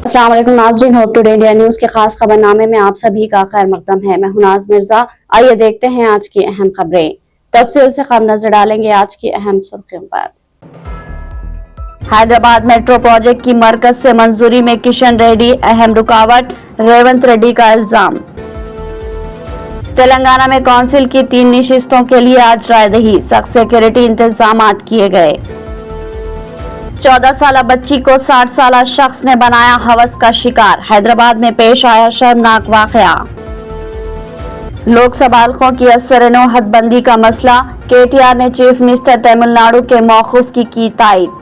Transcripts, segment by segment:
अस्सलाम वालेकुम नाज़रीन, होप टुडे इंडिया न्यूज के खास खबरनामे में आप सभी का खैर मकदम है। मैं हूं नाज मिर्जा। आइए देखते हैं आज की अहम खबरें। तफसील से खबर नजर डालेंगे आज की अहम सुर्खियों पर। हैदराबाद मेट्रो प्रोजेक्ट की मरकज से मंजूरी में किशन रेड्डी अहम रुकावट, रेवंत रेड्डी का इल्जाम। तेलंगाना में काउंसिल की 3 नशिस्तों के लिए आज रायदही, सख्त सिक्योरिटी इंतजाम किए गए। 14 साल बच्ची को 60 साल शख्स ने बनाया हवस का शिकार, हैदराबाद में पेश आया शर्मनाक वाकया। लोकसभा हल्कों की असर-ए-नौ हदबंदी का मसला, केटीआर ने चीफ मिनिस्टर तमिलनाडु के मौकूफ की तायद।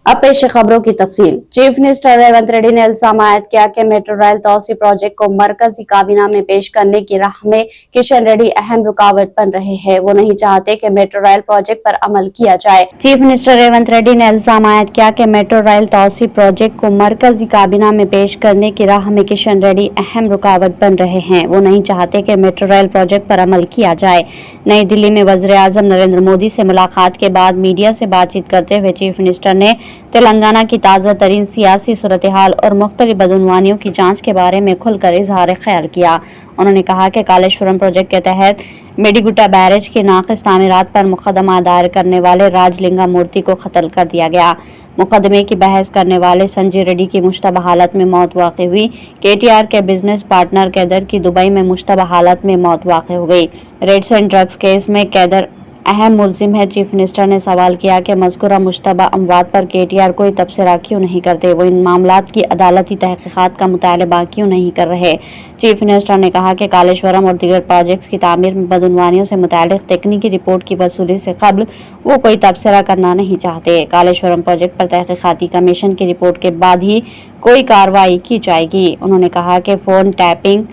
अब पेश है खबरों की तफसील। चीफ मिनिस्टर रेवंत रेड्डी ने इल्जाम आयद किया कि मेट्रो रेल तोसी प्रोजेक्ट को मरकजी काबीना में पेश करने की राह में किशन रेड्डी अहम रुकावट बन रहे हैं। वो नहीं चाहते कि मेट्रो रेल प्रोजेक्ट पर अमल किया जाए। चीफ मिनिस्टर रेवंत रेड्डी ने इल्जाम आयद किया कि मेट्रो रेल तोसी प्रोजेक्ट को मरकजी काबीना में पेश करने की राह में किशन रेड्डी अहम रुकावट बन रहे हैं। वो नहीं चाहते कि मेट्रो रेल प्रोजेक्ट पर अमल किया जाए। नई दिल्ली में वज़ीर-ए-आज़म नरेंद्र मोदी से मुलाकात के बाद मीडिया से बातचीत करते हुए चीफ मिनिस्टर ने तेलंगाना की ताज़ा तरीन सियासी सूरत हाल और मुख्तलिफ बदअनवानियों की जांच के बारे में खुलकर इजहार ख्याल किया। उन्होंने कहा कि कालेश्वरम प्रोजेक्ट के तहत मेडिगुटा बैरेज के नाक़िस तामीरात पर मुकदमा दायर करने वाले राजलिंगा मूर्ति को कत्ल कर दिया गया। मुकदमे की बहस करने वाले संजय रेड्डी की मुश्तबा हालत में मौत वाक़ हुई। केटीआर के बिजनेस पार्टनर कैदर की दुबई में मुश्तबा हालत में मौत वाक़ हो गई। रेड्स एंड ड्रग्स केस में कैदर अहम मुलजिम है। चीफ मिनिस्टर ने सवाल किया कि मज़कूरा मुश्तबा अमवात पर केटीआर कोई तबसरा क्यों नहीं करते, वो इन मामलात की अदालती तहकीकात का मुतालबा क्यों नहीं कर रहे। चीफ मिनिस्टर ने कहा कि कालेश्वरम और दीगर प्रोजेक्ट्स की तामीर में बदअनवानियों से मुतालिक तकनीकी रिपोर्ट की वसूली से कबल वो कोई तबसरा करना नहीं चाहते। कालेश्वरम प्रोजेक्ट पर तहकीकाती कमीशन की रिपोर्ट के बाद ही कोई कार्रवाई की जाएगी। उन्होंने कहा कि फोन टैपिंग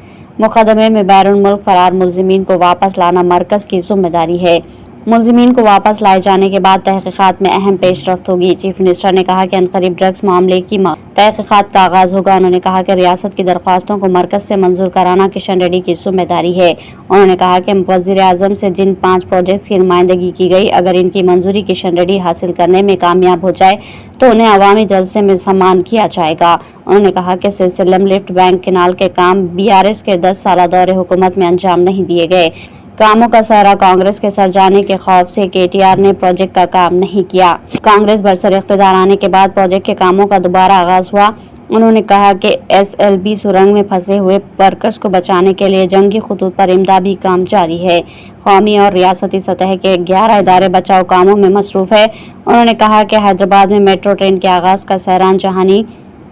मुकदमे में बैरून मुल्क फरार मुलजिमीन को वापस लाना मरकज की जिम्मेदारी है। मुलजिमीन को वापस लाए जाने के बाद तहकीकात में अहम पेशरफ्त होगी। चीफ मिनिस्टर ने कहा कि अनकरीब ड्रग्स मामले की तहकीकात का आगाज होगा। उन्होंने कहा कि रियासत की दरख्वास्तों को मरकज से मंजूर कराना किशन रेड्डी की जिम्मेदारी है। उन्होंने कहा कि वज़ीर-ए-आज़म से जिन 5 प्रोजेक्ट की नुमाइंदगी की गई, अगर इनकी मंजूरी किशन रेड्डी हासिल करने में कामयाब हो जाए तो उन्हें अवामी जलसे में सम्मान किया जाएगा। उन्होंने कहा कि सिलसिलम लिफ्ट बैंक केनाल के काम BRS के 10 साल दौरे हुकूमत में अंजाम नहीं दिए गए। कामों का सहरा कांग्रेस के सर जाने के खौफ से केटीआर ने प्रोजेक्ट का काम नहीं किया। कांग्रेस बरसर इख्तिदार आने के बाद प्रोजेक्ट के कामों का दोबारा आगाज हुआ। उन्होंने कहा कि SLB सुरंग में फंसे हुए वर्कर्स को बचाने के लिए जंगी खतूत पर इमदादी काम जारी है। कौमी और रियासती सतह के 11 इदारे बचाव कामों में मसरूफ है। उन्होंने कहा कि हैदराबाद में मेट्रो ट्रेन के आगाज का सहरान जहानी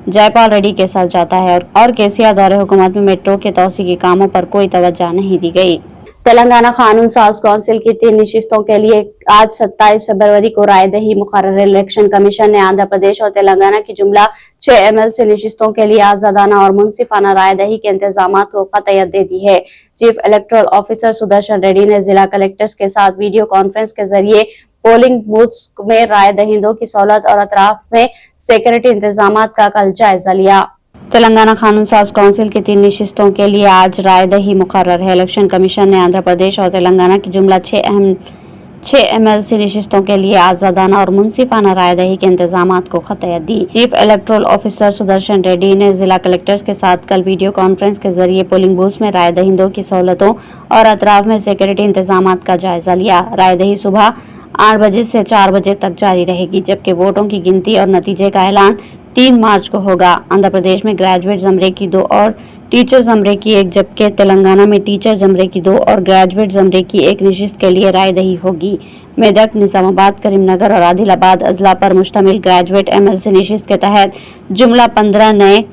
जयपाल रेड्डी के साथ जाता है और केसीआर दौरे हुकूमत में मेट्रो के तोसी के कामों पर कोई तवज्जो नहीं दी गई। तेलंगाना कानून साज काउंसिल की 3 नशिस्तों के लिए आज 27 फरवरी को रायदही मुकर्रर। इलेक्शन कमीशन ने आंध्र प्रदेश और तेलंगाना की जुमला 6 MLC नशिस्तों के लिए आजादाना और मुनसिफाना रायदही के इंतजाम को कतईयत दे दी है। Chief electoral officer Sudarshan Reddy ने जिला कलेक्टर्स के साथ वीडियो कॉन्फ्रेंस के जरिए पोलिंग बूथ्स में राय दहिंदों की सहूलत और अतराफ में सिक्योरिटी इंतजाम का कल जायजा लिया। तेलंगाना कानून साज काउंसिल की 3 नशिस्तों के लिए आज रायदही मुकर्रर है। इलेक्शन कमीशन ने आंध्र प्रदेश और तेलंगाना की जुमला 6 MLC नशिस्तों के लिए आजादाना और मुनसिफाना रायदही के इंतजाम को कतईयत दी। Chief electoral officer Sudarshan Reddy ने जिला कलेक्टर्स के साथ कल वीडियो कॉन्फ्रेंस के जरिए पोलिंग बूथ में राय दहिंदों की सहूलतों और अतराफ में सिक्योरिटी इंतजाम का जायजा लिया। रायदही सुबह 8 बजे से 4 बजे तक जारी रहेगी, जबकि वोटों की गिनती और नतीजे का ऐलान 3 मार्च को होगा। आंध्र प्रदेश में ग्रेजुएट जमरे की 2 और टीचर जमरे की 1, जबकि तेलंगाना में टीचर जमरे की 2 और ग्रेजुएट जमरे की 1 नशिस्त के लिए रायदही होगी। मेदक, निजामाबाद, करीमनगर और आदिलाबाद अजला पर मुश्तमिल ग्रेजुएट MLC नशिस्त के तहत जुमला 15 नए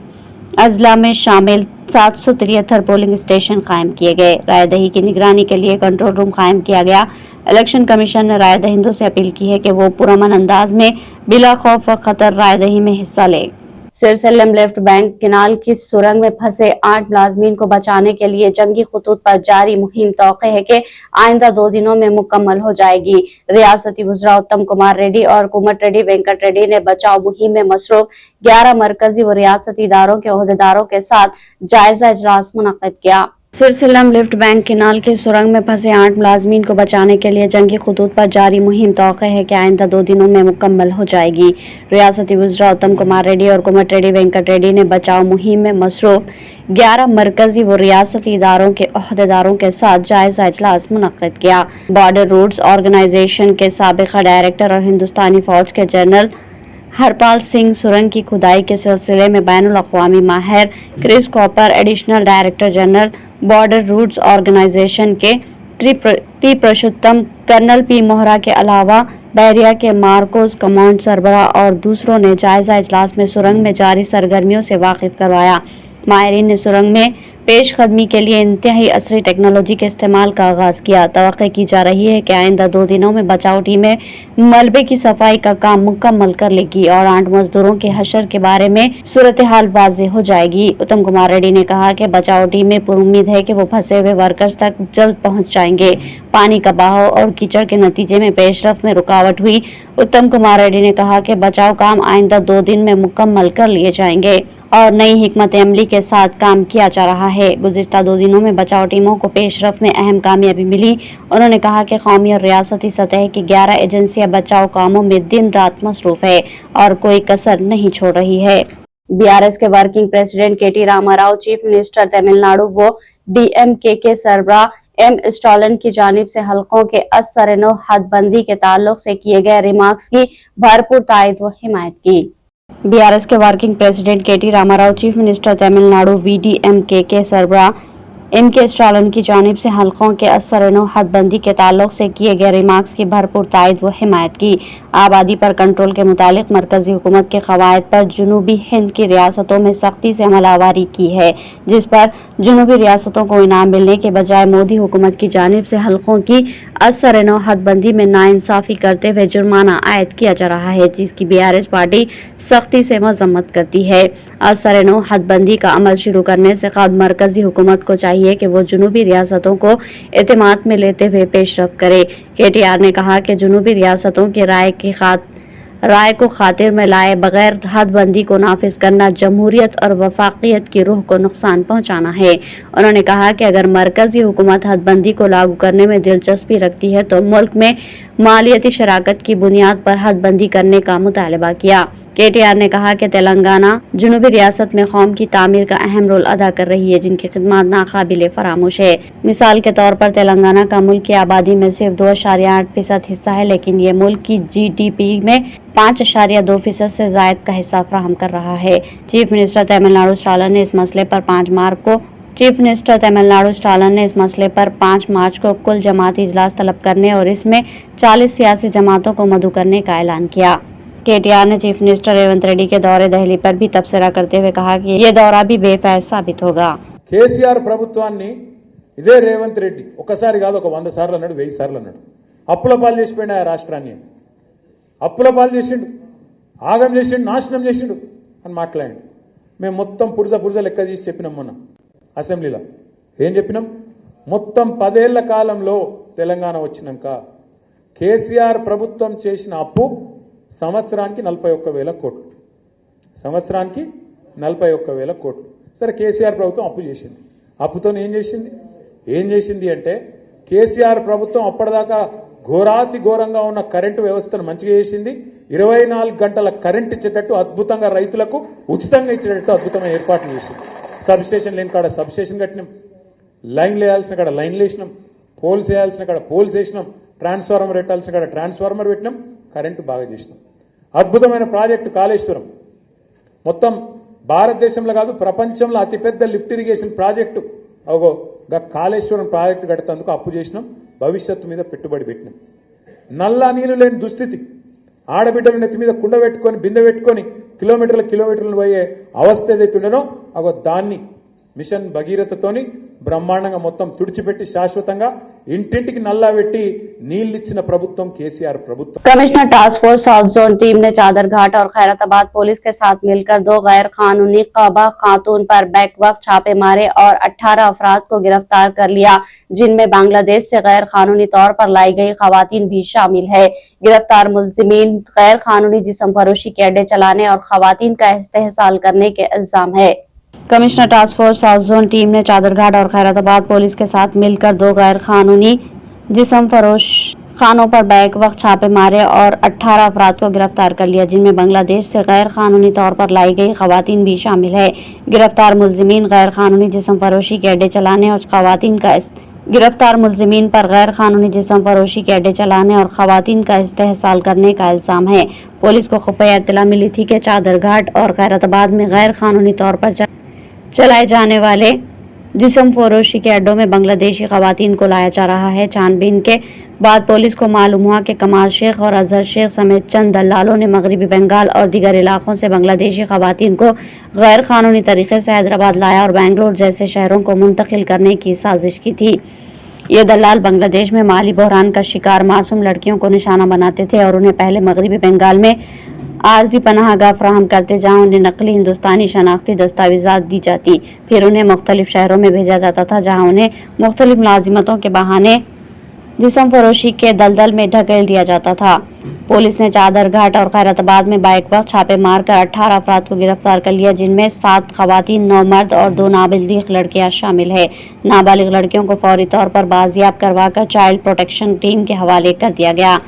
अजला में शामिल 773 पोलिंग स्टेशन कायम किए गए। रायदही की निगरानी के लिए कंट्रोल रूम कायम किया गया। इलेक्शन कमीशन ने राय दहिंदों से अपील की है कि वो पुरअमन अंदाज में बिला खौफ व खतर रायदही में हिस्सा ले। सिलसिलम लेफ्ट बैंक केनाल की सुरंग में फंसे 8 मुलाजमीन को बचाने के लिए जंगी खतूत पर जारी मुहिम तौक़े है कि आइंदा 2 दिनों में मुकम्मल हो जाएगी। रियासती वज़ीर उत्तम कुमार रेड्डी और कुमट रेड्डी वेंकट रेड्डी ने बचाव मुहिम में मसरूफ 11 मरकजी व रियासती इदारों के ओहदेदारों के साथ जायजा इजलास मुनक्किद किया। सिरसिलम लिफ्ट बैंक केनाल के सुरंग में फंसे 8 मुलाजमीन को बचाने के लिए जंगी खतूत पर जारी मुहिम तौक़े है कि आइंदा 2 दिनों में मुकम्मल हो जाएगी। रियासती वज़रा उत्तम कुमार रेड्डी और कोमट रेड्डी वेंकट रेड्डी ने बचाव मुहिम में मसरूफ 11 मरकजी व रियासती इदारों के अहदेदारों के साथ जायजा इजलास मुनक्किद किया। बॉर्डर रूट्स ऑर्गेनाइजेशन के साबिक़ा डायरेक्टर और हिंदुस्तानी फौज के जनरल हरपाल सिंह सुरंग की खुदाई के सिलसिले में बैनुल अक़वामी माहिर Chris Copper, additional director general border roads organisation के T Purushottam, colonel P Mohra के अलावा बहरिया के मार्कोस कमांड सरबराह और दूसरों ने जायजा इजलास में सुरंग में जारी सरगर्मियों से वाकिफ करवाया। माहिरीन ने सुरंग में पेश कदमी के लिए इंतहाई असरी टेक्नोलॉजी के इस्तेमाल का आगाज किया। तवक्को की जा रही है कि आइंदा 2 दिनों में बचाव टीमें मलबे की सफाई का काम मुकम्मल कर लेगी और 8 मजदूरों के हशर के बारे में सूरत हाल वाज़ेह हो जाएगी। उत्तम कुमार रेड्डी ने कहा कि बचाव टीमें पुरुम्मीद है कि वो फंसे हुए वर्कर्स तक जल्द पहुंच जाएंगे। पानी का बहाव और कीचड़ के नतीजे में पेशरफ में रुकावट हुई। उत्तम कुमार रेड्डी ने कहा कि बचाव काम आइंदा 2 दिन में मुकम्मल कर लिए जाएंगे और नई हिकमत अमली के साथ काम किया जा रहा है। गुज़िश्ता 2 दिनों में बचाव टीमों को पेशरफ में अहम कामयाबी मिली। उन्होंने कहा कि कौमी और रियासती सतह की 11 एजेंसियां बचाव कामों में दिन रात मसरूफ है और कोई कसर नहीं छोड़ रही है। बीआरएस के वर्किंग प्रेसिडेंट केटी रामाराव, चीफ मिनिस्टर तमिलनाडु व डीएमके के सरबराह एम स्टालिन की जानिब से हलकों के असर-ए-नौ हदबंदी के ताल्लुक से किए गए रिमार्क्स की भरपूर तायद व हिमायत की। बीआरएस के वर्किंग प्रेसिडेंट केटी रामाराव, चीफ मिनिस्टर तमिलनाडु वीडीएमके के सरबराह एम.के. स्टालिन की जानिब से हलकों के असर-ए-नौ हदबंदी के ताल्लुक से किए गए रिमार्क्स की भरपूर तायद व हिमायत की। आबादी पर कंट्रोल के मुतालिक मरकजी हुकूमत के कवायद पर जुनूबी हिंद की रियासतों में सख्ती से अमलावरी की है, जिस पर जुनूबी रियासतों को इनाम मिलने के बजाय मोदी हुकूमत की जानिब से हलकों की असर-ए-नौ हदबंदी में नाइंसाफी करते हुए जुर्माना आयद किया जा रहा है, जिसकी बीआरएस पार्टी सख्ती से मजम्मत करती है। असर-ए-नौ हदबंदी का अमल शुरू करने से कबल मरकजी हुकूमत को चाहिए कि वो जुनूबी रियासतों को एतमाद में लेते हुए पेशरफ करे। केटीआर ने कहा कि जुनूबी रियासतों की राय को खातिर में लाए बगैर हदबंदी को नाफिज करना जमहूरियत और वफाकियत की रूह को नुकसान पहुंचाना है। उन्होंने कहा कि अगर मरकजी हुकूमत हदबंदी को लागू करने में दिलचस्पी रखती है तो मुल्क में मालियती शराकत की बुनियाद पर हदबंदी करने का मुतालबा किया। केटीआर ने कहा कि तेलंगाना जुनूबी रियासत में कौम की तामीर का अहम रोल अदा कर रही है, जिनकी खिदमत नाकाबिले फरामोश है। मिसाल के तौर पर तेलंगाना का मुल्क की आबादी में सिर्फ 2.8% हिस्सा है, लेकिन ये मुल्क की जीडीपी में 5.2% से जायद का हिस्सा फराहम कर रहा है। चीफ मिनिस्टर तमिलनाडु स्टालिन ने इस मसले पर 5 मार्च को कुल जमाती इजलास तलब करने और इसमें 40 सियासी जमातों को मदऊ करने का ऐलान किया। केटीआर ने चीफ मिनिस्टर रेवंत रेड्डी के दौरे दहली पर भी तबसरा करते हुए कहा कि ये दौरा भी बेफैज साबित होगा। కేసీఆర్ ప్రభుత్వాన్ని ఇదే రేవంత్ రెడ్డి ఒకసారి కాదు, ఒక 100 సార్లు అన్నాడు, 1000 సార్లు అన్నాడు. అప్పుల పాలు చేసిపోయిన ఆ రాష్ట్రాన్ని అప్పుల పాలు చేసిండు, ఆగం చేసిండు, నాశనం చేసిండు అని మాట్లాడాడు. మేము మొత్తం పురుజ లెక్క తీసి చెప్పినాం మొన్న అసెంబ్లీలో. ఏం చెప్పినాం? మొత్తం 10 ఏళ్ల కాలంలో తెలంగాణ వచ్చినాక కేసీఆర్ ప్రభుత్వం చేసిన అప్పు సంవత్సరానికి 41,000 కోట్లు, సంవత్సరానికి 41,000 కోట్లు. సరే, కేసీఆర్ ప్రభుత్వం అప్పు చేసింది. అప్పుతో ఏం చేసింది అంటే కేసీఆర్ ప్రభుత్వం అప్పటిదాకా ఘోరాతి ఘోరంగా ఉన్న కరెంటు వ్యవస్థను మంచిగా చేసింది. 24 గంటల కరెంట్ ఇచ్చేటట్టు అద్భుతంగా, రైతులకు ఉచితంగా ఇచ్చేటట్టు అద్భుతమైన ఏర్పాట్లు చేసింది. సబ్ స్టేషన్ లేని కాడ సబ్ స్టేషన్ కట్టినాం, లైన్లు వేయాల్సిన కాడ లైన్లు వేసినాం, పోల్స్ వేయాల్సిన కాడ పోల్స్ వేసినాం, ట్రాన్స్ఫార్మర్ పెట్టాల్సిన కాడ ట్రాన్స్ఫార్మర్ పెట్టినాం, కరెంటు బాగా చేసినాం. అద్భుతమైన ప్రాజెక్టు కాళేశ్వరం, మొత్తం భారతదేశంలో కాదు ప్రపంచంలో అతిపెద్ద lift irrigation project Kaleshwaram project కట్టేందుకు అప్పు చేసినాం, భవిష్యత్తు మీద పెట్టుబడి పెట్టినాం. నల్లా నీళ్లు లేని దుస్థితి, ఆడబిడ్డలు నెత్తి మీద కుండ పెట్టుకొని బిందె పెట్టుకొని కిలోమీటర్లు పోయే అవస్థ ఏదైతుండేనో దాన్ని మిషన్ భగీరథతోని బ్రహ్మాండంగా మొత్తం తుడిచిపెట్టి శాశ్వతంగా ఇంటింటికి నల్లా పెట్టి నీళ్లిచ్చిన ప్రభుత్వం కేసీఆర్ ప్రభుత్వం. Commissioner task force south zone team ने चादरघाट और खैरताबाद पुलिस के साथ मिलकर 2 गैर कानूनी क़बा खातून पर बैक वक्त छापे मारे और 18 अफराद को गिरफ्तार कर लिया, जिनमें बांग्लादेश से गैर कानूनी तौर पर लाई गई खवातीन भी शामिल है। गिरफ्तार मुलजिमीन गैर कानूनी जिस्म फरोशी के अड्डे चलाने और खवातीन का इस्तेहसाल करने के इल्जाम है। Commissioner task force south zone team ने चादरघाट और खैरताबाद पुलिस के साथ मिलकर 2 गैर कानूनी जिस्म फरोश खानों पर बैक वक्त छापे मारे और 18 अफराद को गिरफ्तार कर लिया, जिनमें बांग्लादेश से गैर कानूनी तौर पर लाई गई खवातीन भी शामिल है। गिरफ्तार मुलजिमीन गैर कानूनी जिस्म फरोशी के अड्डे चलाने और खवातीन का गिरफ्तार मुलजिमीन पर गैर कानूनी जिस्म फरोशी के अड्डे चलाने और खवातीन का इस्तेहसाल करने का इल्जाम है। पुलिस को खुफिया इत्तला मिली थी कि चादरघाट और खैरताबाद में गैर कानूनी तौर पर चलाए जाने वाले जिस्म फरोशी के अड्डों में बांग्लादेशी खवातीन को लाया जा रहा है। छानबीन के बाद पुलिस को मालूम हुआ कि कमाल शेख और अजहर शेख समेत चंद दलालों ने मगरबी बंगाल और दीगर इलाकों से बांग्लादेशी खवातीन को गैर कानूनी तरीके से हैदराबाद लाया और बेंगलोर जैसे शहरों को मुंतकिल करने की साजिश की थी। ये दलाल बांग्लादेश में माली बहरान का शिकार मासूम लड़कियों को निशाना बनाते थे और उन्हें पहले मगरबी बंगाल में आर्जी पनाहगाह फराहम करते, जहां उन्हें नकली हिंदुस्तानी शनाख्ती दस्तावेजात दी जाती। फिर उन्हें मुख्तलिफ शहरों में भेजा जाता था, जहां उन्हें मुख्तलिफ मुलाजिमतों के बहाने जिस्म फरोशी के दलदल में ढकेल दिया जाता था। पुलिस ने चादरघाट और खैरताबाद में बैक वक्त छापे मारकर 18 अफराद को गिरफ्तार कर लिया, जिनमें 7 खवातीन, 9 मर्द और 2 नाबालिग लड़कियां शामिल है। नाबालिग लड़कियों को फौरी तौर पर बाजियाब करवाकर चाइल्ड प्रोटेक्शन टीम के हवाले कर दिया गया।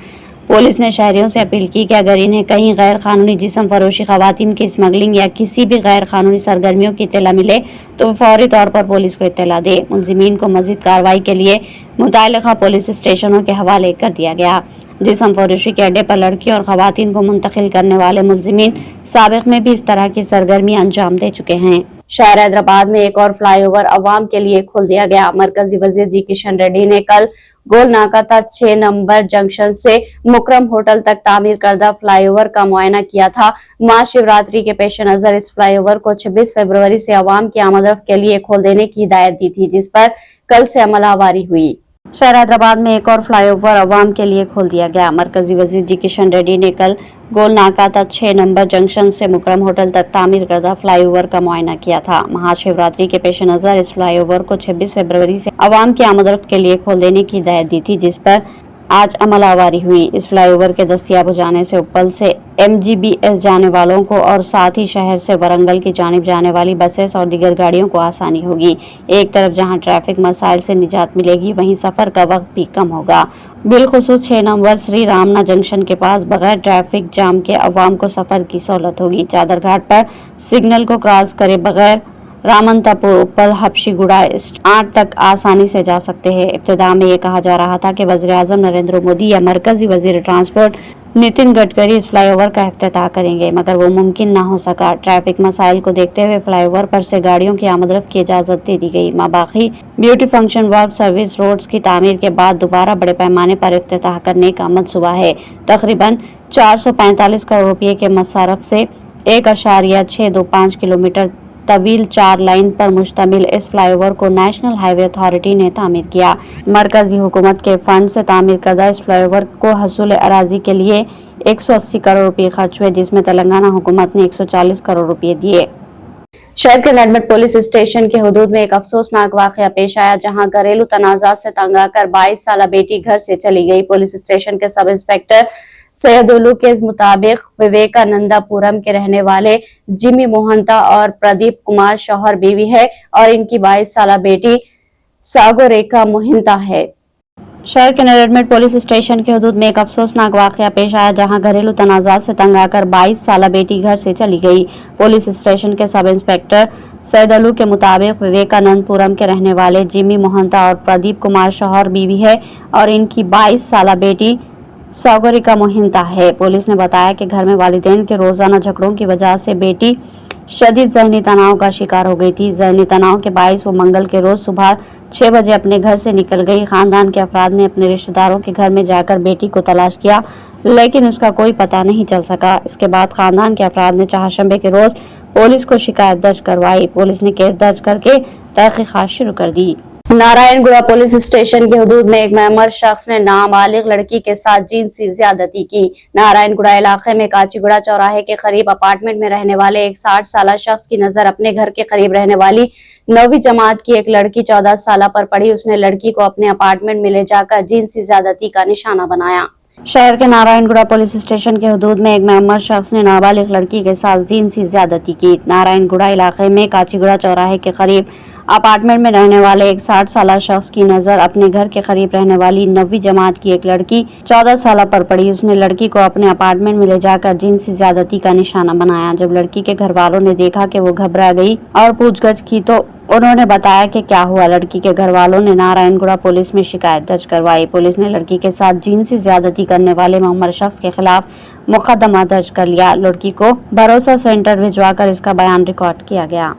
पुलिस ने शहरियों से अपील की कि अगर इन्हें कहीं गैर कानूनी जिस्म फरोशी खवातीन की स्मगलिंग या किसी भी गैर कानूनी सरगर्मियों की इत्तला मिले तो वो फौरी तौर पर पुलिस को इत्तला दे। मुलजिमीन को मजीद कार्रवाई के लिए मुतल्लिका पुलिस स्टेशनों के हवाले कर दिया गया। जिस्म फरोशी के अड्डे पर लड़कियों और खवातीन को मुंतकिल करने वाले मुलजिमीन साबिक में भी इस तरह की सरगर्मियां अंजाम दे चुके हैं। शहर हैदराबाद में एक और फ्लाईओवर अवाम के लिए खोल दिया गया। मरकजी वजीर जी किशन रेड्डी ने कल गोल नाका तक 6 नंबर जंक्शन से मुकरम होटल तक तामीर करदा फ्लाईओवर का मुआयना किया था। महाशिवरात्रि के पेश नजर इस फ्लाईओवर को 26 फरवरी से अवाम की आमदरफ्त के लिए खोल देने की हिदायत दी थी, जिस पर कल से अमलावारी हुई। शहर हैदराबाद में एक और फ्लाईओवर अवाम के लिए खोल दिया गया। मरकजी वजीर जी किशन रेड्डी ने कल गोल नाका तक 6 नंबर जंक्शन से मुकरम होटल तक तामीर करदा फ्लाईओवर का मुआयना किया था। महाशिवरात्रि के पेश नजर इस फ्लाईओवर को 26 फरवरी से अवाम की आमदरफ्त के लिए खोल देने की हिदायत दी थी, जिस पर आज अमलावारी हुई। इस फ्लाईओवर के दस्तयाब हो जाने से उप्पल से MGBS जाने वालों को और साथ ही शहर से वरंगल की जानिब जाने वाली बसेस और दीगर गाड़ियों को आसानी होगी। एक तरफ जहां ट्रैफिक मसाइल से निजात मिलेगी, वहीं सफर का वक्त भी कम होगा। बिलखुसूस 6 नंबर श्री रामना जंक्शन के पास बगैर ट्रैफिक जाम के अवाम को सफर की सहूलत होगी। चादरघाट पर सिग्नल को क्रॉस करे बगैर रामनतापुर, उप्पल, हबशीगुड़ा 8 तक आसानी से जा सकते हैं। इब्तिदा में ये कहा जा रहा था कि वज़ीर-ए-आज़म नरेंद्र मोदी या मरकजी वज़ीर ट्रांसपोर्ट नितिन गडकरी इस फ्लाईओवर का इफ्तिताह करेंगे, मगर वो मुमकिन ना हो सका। ट्रैफिक मसाइल को देखते हुए फ्लाईओवर पर से गाड़ियों की आमदरफ्त की इजाजत दे दी गई। माबाकी beautification work service roads की तामीर के बाद दोबारा बड़े पैमाने पर इफ्तिताह करने का मंसूबा है। तकरीबन 445 करोड़ रुपये के मसारफ से 1.625 किलोमीटर तवील 4 लाइन पर मुश्तमिल इस फ्लाईओवर को नेशनल हाईवे अथॉरिटी ने तामीर किया। मरकजी हुकूमत के फंड से तामीर करदा इस फ्लाईओवर को हसूल अराजी के लिए 180 करोड़ रुपये खर्च हुए, जिसमें तेलंगाना हुकूमत ने 140 करोड़ रुपये दिए। शहर के नडमट पुलिस स्टेशन के हुदूद में एक अफसोसनाक वाकया पेश आया, जहां घरेलू तनाजात से तंग आकर 22 साला बेटी घर से चली गई। पुलिस स्टेशन के सब इंस्पेक्टर सैयदुल्लू के मुताबिक विवेकानंदापुरम के रहने वाले जिमी मोहंता और प्रदीप कुमार शौहर बीवी है और इनकी 22 साला बेटी सागोरेखा मोहिंता है। शहर के नडमट पुलिस स्टेशन के हुदूद में एक अफसोसनाक वाकया पेश आया, जहां घरेलू तनाजात से तंग आकर 22 साला बेटी घर से चली गई। पुलिस स्टेशन के सब इंस्पेक्टर सैयदुल्लू के मुताबिक विवेकानंदपुरम के रहने वाले जिमी मोहंता और प्रदीप कुमार शौहर बीवी है और इनकी 22 साला बेटी सागोरिका मोहिंता है। पुलिस ने बताया कि घर में वालिदैन के रोजाना झगड़ों की वजह से बेटी शदीद ज़हनी तनाव का शिकार हो गई थी। ज़हनी तनाव के बायस वो मंगल के रोज सुबह 6 बजे अपने घर से निकल गई। खानदान के अफराद ने अपने रिश्तेदारों के घर में जाकर बेटी को तलाश किया, लेकिन उसका कोई पता नहीं चल सका। इसके बाद खानदान के अफराद ने चहारशंबे के रोज पुलिस को शिकायत दर्ज करवाई। पुलिस ने केस दर्ज करके तहकीकात शुरू कर दी। नारायणगुड़ा पुलिस स्टेशन के हुदूद में एक महमर शख्स ने नाबालिग लड़की के साथ जिनसी ज्यादती की। नारायणगुड़ा इलाके में काचीगुड़ा चौराहे के करीब अपार्टमेंट में रहने वाले एक 60 साला शख्स की नजर अपने घर के करीब रहने वाली 9वीं जमात की एक लड़की 14 साला पर पड़ी। उसने लड़की को अपने अपार्टमेंट में ले जाकर जिनसी ज्यादती का निशाना बनाया। शहर के नारायणगुड़ा पुलिस स्टेशन के हदूद में एक मअमर शख्स ने नाबालिग लड़की के साथ जिनसी ज्यादती की। नारायणगुड़ा इलाके में काचीगुड़ा चौराहे के करीब अपार्टमेंट में रहने वाले एक 60 साल शख्स की नजर अपने घर के करीब रहने वाली 9वीं जमात की एक लड़की 14 साल पर पड़ी। उसने लड़की को अपने अपार्टमेंट में ले जाकर जिनसी ज्यादती का निशाना बनाया। जब लड़की के घर वालों ने देखा कि वो घबरा गई और पूछगछ की तो उन्होंने बताया कि क्या हुआ। लड़की के घर वालों ने नारायणगुड़ा पुलिस में शिकायत दर्ज करवाई। पुलिस ने लड़की के साथ जिनसी ज्यादती करने वाले मअमर शख्स के खिलाफ मुकदमा दर्ज कर लिया। लड़की को भरोसा सेंटर भिजवाकर इसका बयान रिकॉर्ड किया गया।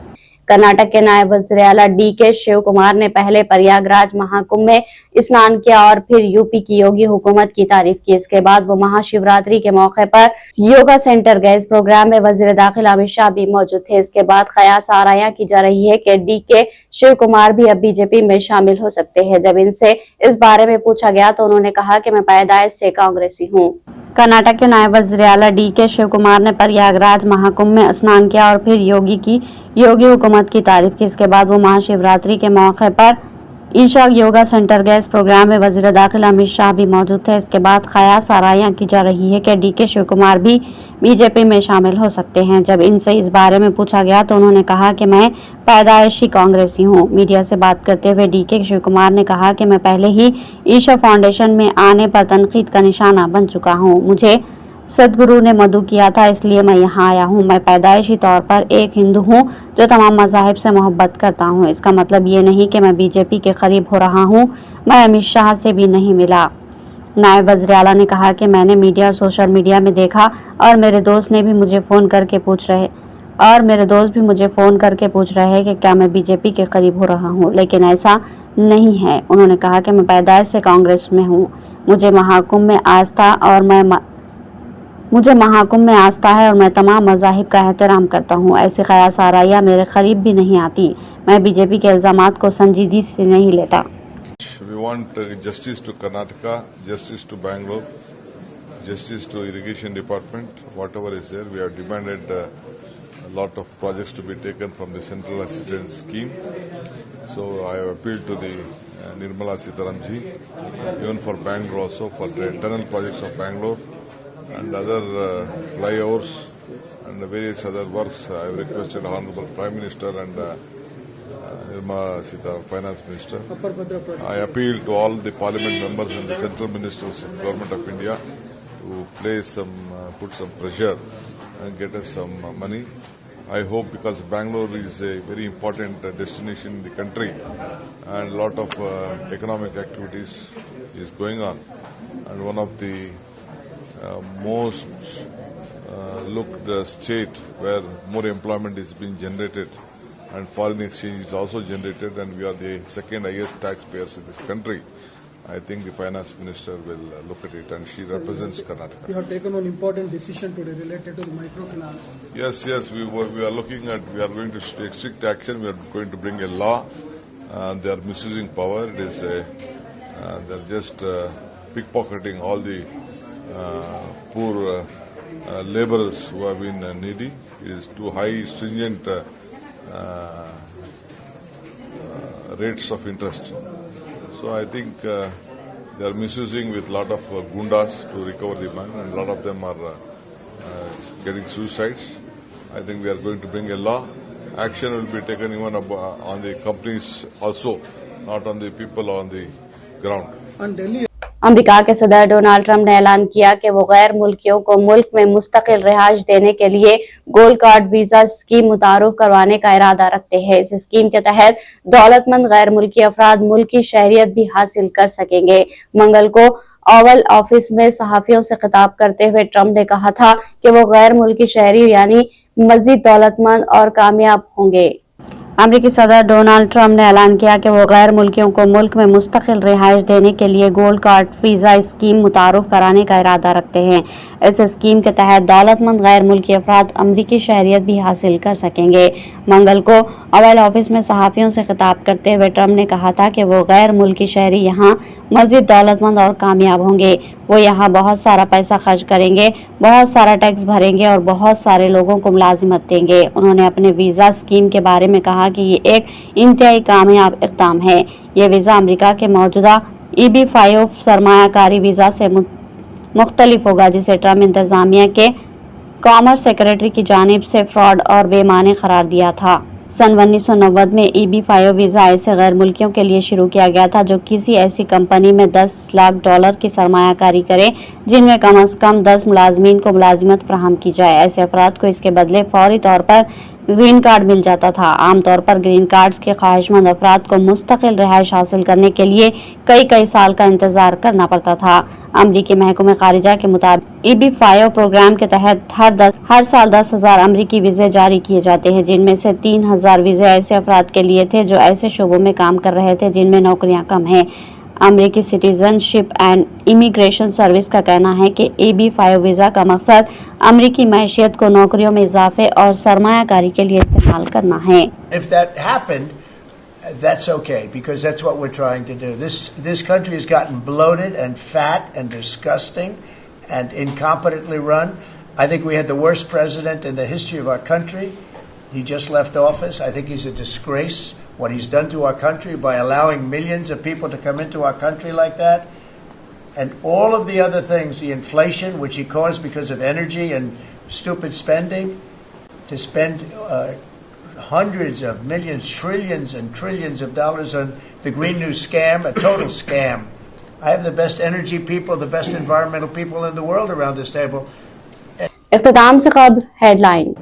कर्नाटक के नायब वज़ीर आला डी.के. शिव कुमार ने पहले प्रयागराज महाकुंभ में स्नान किया और फिर यूपी की योगी हुकूमत की तारीफ की। इसके बाद वो महाशिवरात्रि के मौके पर योगा सेंटर गए। इस प्रोग्राम में वज़ीर दाखिला अमित शाह भी मौजूद थे। इसके बाद कयास आराया की जा रही है कि डी.के. शिव कुमार भी अब बीजेपी में शामिल हो सकते हैं। जब इनसे इस बारे में पूछा गया तो उन्होंने कहा कि मैं पैदाइश से कांग्रेसी हूँ। कर्नाटक के नायब वज़ीर आला डी.के. शिव कुमार ने प्रयागराज महाकुंभ में स्नान किया और फिर योगी हुकूमत की तारीफ की। इसके बाद वो महाशिवरात्रि के मौके पर ईशा योगा सेंटर गए। इस प्रोग्राम में वज़ीर दाखिला अमित शाह भी मौजूद थे। इसके बाद कयास आराया की जा रही है कि डी.के. शिव कुमार भी बीजेपी में शामिल हो सकते हैं। जब इनसे इस बारे में पूछा गया तो उन्होंने कहा कि मैं पैदाइशी कांग्रेसी हूँ। मीडिया से बात करते हुए डी.के. शिव कुमार ने कहा कि मैं पहले ही ईशा फाउंडेशन में आने पर तनकीद का निशाना बन चुका हूँ। मुझे सदगुरु ने मदु किया था, इसलिए मैं यहाँ आया हूँ। मैं पैदाइशी तौर पर एक हिंदू हूँ जो तमाम मज़ाहिब से मोहब्बत करता हूँ। इसका मतलब ये नहीं कि मैं बीजेपी के करीब हो रहा हूँ। मैं अमित शाह से भी नहीं मिला। नायब वज़ीर आला ने कहा कि मैंने मीडिया और सोशल मीडिया में देखा और मेरे दोस्त भी मुझे फ़ोन करके पूछ रहे हैं कि क्या मैं बीजेपी के करीब हो रहा हूँ, लेकिन ऐसा नहीं है। उन्होंने कहा कि मैं पैदाइश से कांग्रेस में हूँ। मुझे महाकुंभ में आस्था है और मैं तमाम मज़ाहिब का एहतराम करता हूँ। ऐसे कयास आराया मेरे करीब भी नहीं आती। मैं बीजेपी के इल्ज़ामात को संजीदगी से नहीं लेता। We want justice to Karnataka, justice to Bangalore, justice to irrigation department, whatever is there. We have demanded a lot of projects to be taken from the central assistance scheme. So I have appealed to the Nirmala Sitaraman ji, even for Bangalore also, for the tunnel projects of Bangalore and other flyovers and various other works. I have requested Honorable Prime Minister and Nirmala Sitaraman, Finance Minister. I appeal to all the Parliament members and the central ministers of the Government of India to put some pressure and get us some money. I hope, because Bangalore is a very important destination in the country and a lot of economic activities is going on, and one of the most looked state where more employment is being generated and foreign exchange is also generated, and we are the second highest taxpayers in this country. I think the finance minister will look at it, and she represents Karnataka. You have taken one important decision today related to the microfinance. Yes, we are looking at, we are going to take strict action. We are going to bring a law. They are misusing power. It is they are just pickpocketing all the poor laborers who have been needy. It is too high, stringent rates of interest. So I think they are misusing with a lot of gundas to recover the money, and a lot of them are getting suicides. I think we are going to bring a law. Action will be taken even on the companies also, not on the people on the ground. And Delhi. America के सदर Donald Trump ने ऐलान किया कि वो गैर मुल्कियों को मुल्क में मुस्तकिल रिहाइश देने के लिए गोल्ड कार्ड वीजा स्कीम मुतारुफ करवाने का इरादा रखते हैं। इस स्कीम के तहत दौलतमंद गैर मुल्की अफराद मुल्क की शहरियत भी हासिल कर सकेंगे। मंगल को ओवल ऑफिस में सहाफियों से खिताब करते हुए ट्रंप ने कहा था कि वो गैर मुल्की शहरी यानी मजीद दौलतमंद और कामयाब होंगे। अमेरिकी सदर डोनाल्ड ट्रंप ने ऐलान किया कि वो गैर मुल्कियों को मुल्क में मुस्तकिल रिहाइश देने के लिए गोल्ड कार्ड वीजा स्कीम मुतारुफ कराने का इरादा रखते हैं। इस स्कीम के तहत दौलतमंद गैर मुल्की अफराद अमरीकी शहरियत भी हासिल कर सकेंगे। मंगल को ओवल ऑफिस में सहाफियों से खिताब करते हुए ट्रंप ने कहा था कि वो गैर मुल्की शहरी यहाँ मजीद दौलतमंद और कामयाब होंगे। वो यहाँ बहुत सारा पैसा खर्च करेंगे, बहुत सारा टैक्स भरेंगे और बहुत सारे लोगों को मुलाजिमत देंगे। उन्होंने अपने वीज़ा स्कीम के बारे में कहा कि ये एक इंतहाई कामयाब इक़दाम है। ये वीज़ा अमेरिका के मौजूदा EB-5 सरमायाकारी वीज़ा से मुख्तलिफ होगा, जिसे ट्रम्प इंतजामिया के कॉमर्स सेक्रेटरी की जानिब से फ्रॉड और बेमानी करार दिया था। सन 1990 में EB-5 वीज़ा ऐसे गैर मुल्कियों के लिए शुरू किया गया था जो किसी ऐसी कंपनी में $10 लाख की सरमायाकारी करे जिनमें कम अज़ कम 10 मुलाजमीन को मुलाजिमत फराहम की जाए। ऐसे अफराद को इसके बदले फौरी तौर पर ग्रीन कार्ड मिल जाता था। आमतौर पर ग्रीन कार्ड्स के ख्वाहिशमंद अफराद को मुस्तकिल रिहाइश हासिल करने के लिए कई साल का इंतजार करना पड़ता था। अमरीकी महकमे खारिजा के मुताबिक EB-5 प्रोग्राम के तहत हर साल 10,000 अमरीकी वीज़े जारी किए जाते हैं, जिनमें से 3,000 वीज़े ऐसे अफराद के लिए थे जो ऐसे शोबों में काम कर रहे थे जिनमें नौकरियां कम हैं। अमरीकी सिटीजनशिप एंड इमिग्रेशन सर्विस का कहना है कि EB-5 वीज़ा का मकसद अमरीकी मैशियत को नौकरियों में इजाफे और सरमायाकारी के लिए इस्तेमाल करना है। If that happened, that's okay, because that's what we're trying to do. This country has gotten bloated and fat and disgusting and incompetently run. I think we had the worst president in the history of our country. He just left office. I think he's a disgrace, what he's done to our country by allowing millions of people to come into our country like that. And all of the other things, the inflation, which he caused because of energy and stupid spending, to spend hundreds of millions, trillions and trillions of dollars on the Green New Scam, a total scam. I have the best energy people, the best environmental people in the world around this table. इख्तिताम से कबल headline.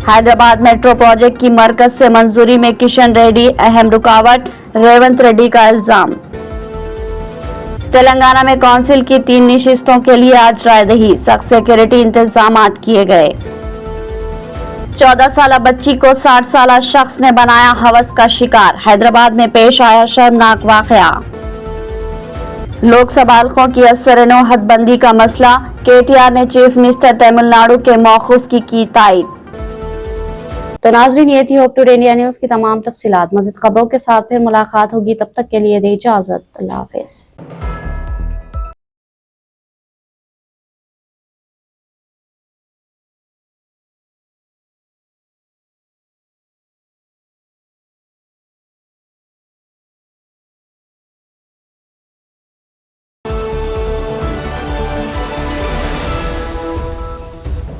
Hyderabad metro project की मरकज से मंजूरी में किशन रेड्डी अहम रुकावट, रेवंत रेड्डी का इल्जाम। तेलंगाना में काउंसिल की 3 नशिस्तों के लिए आज रायदही, सख्त सिक्योरिटी इंतजाम किए गए। 14 साला बच्ची को 60 साला शख्स ने बनाया हवस का शिकार, हैदराबाद में पेश आया शर्मनाक वाकया। लोकसभा हल्कों की असर-ए-नौ हदबंदी का मसला, KTR ने चीफ मिनिस्टर तमिलनाडु के मौकूफ की तायद। तो नाज़रीन, ये थी होप टुडे इंडिया न्यूज की तमाम तफसीलात। मज़ीद खबरों के साथ फिर मुलाकात होगी, तब तक के लिए दे इजाजत। अल्लाह हाफिज़।